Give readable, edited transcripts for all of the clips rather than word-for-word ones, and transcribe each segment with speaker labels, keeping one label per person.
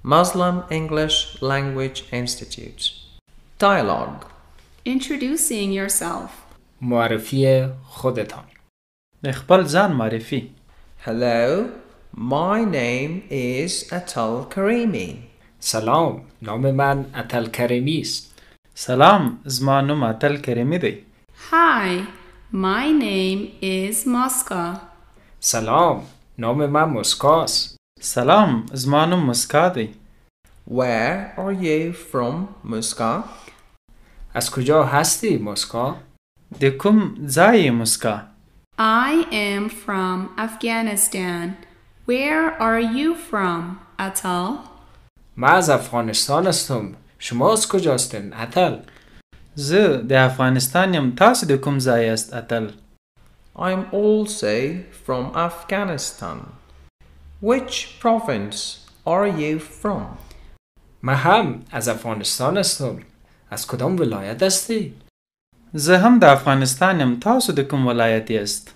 Speaker 1: Muslim English Language Institute. Dialogue.
Speaker 2: Introducing yourself.
Speaker 3: معرفی خودتان.
Speaker 4: خپل ځان معرفي.
Speaker 1: Hello, my name is Atal Karimi.
Speaker 3: سلام، نام من اتل کریمی است.
Speaker 4: سلام، زما نوم اتل کریمی دی.
Speaker 2: Hi, my name is Mosca.
Speaker 3: سلام، نام من مسکاست.
Speaker 4: سلام، زما نوم مسکا دی.
Speaker 1: Where are you from, Muska?
Speaker 3: از کجا هستی مسکا؟
Speaker 4: د کوم ځای مسکا؟
Speaker 2: I am from Afghanistan. Where are you from, Atal?
Speaker 3: من از افغانستان هستم. شما از کجا هستین اتل؟
Speaker 4: زه د افغانستان یم. تاسو د کوم ځای است اتل؟
Speaker 1: I'm also from Afghanistan. Which province are you from?
Speaker 3: من هم از افغانستان هستم. از کدام ولایت هستی؟
Speaker 4: زه هم د افغانستان یم. تاسو د کوم ولایت است؟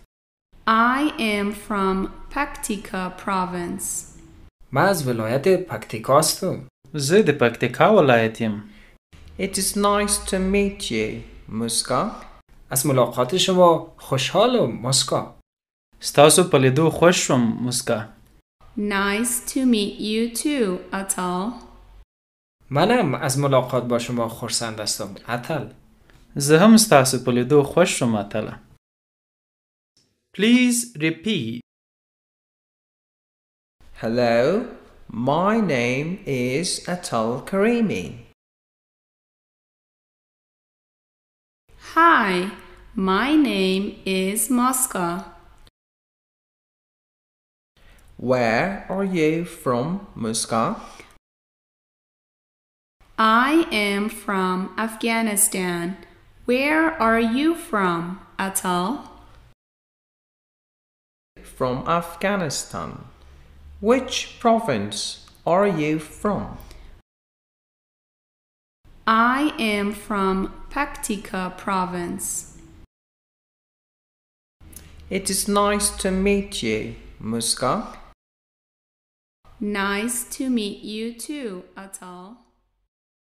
Speaker 2: I am from Paktika province.
Speaker 3: من از ولایت پکتیکا هستم.
Speaker 4: زه د پکتیکا ولایت یم.
Speaker 1: It is nice to meet you, Muska.
Speaker 3: از ملاقات شما خوشحالم مسکا.
Speaker 4: ستاسو په لیدو خوش شوم مسکا.
Speaker 2: Nice to meet you too, Atal.
Speaker 3: منم از ملاقات با شما خرسند هستم اتل.
Speaker 4: زه هم ستاسو په لیدو خوش شوم اتل. Please repeat.
Speaker 1: Hello, my name is Atal Karimi.
Speaker 2: Hi, my name is Mosca.
Speaker 1: Where are you from, Muska?
Speaker 2: I am from Afghanistan. Where are you from, Atal?
Speaker 1: From Afghanistan. Which province are you from?
Speaker 2: I am from Paktika province.
Speaker 1: It is nice to meet you, Muska.
Speaker 2: Nice to meet you too, Atal.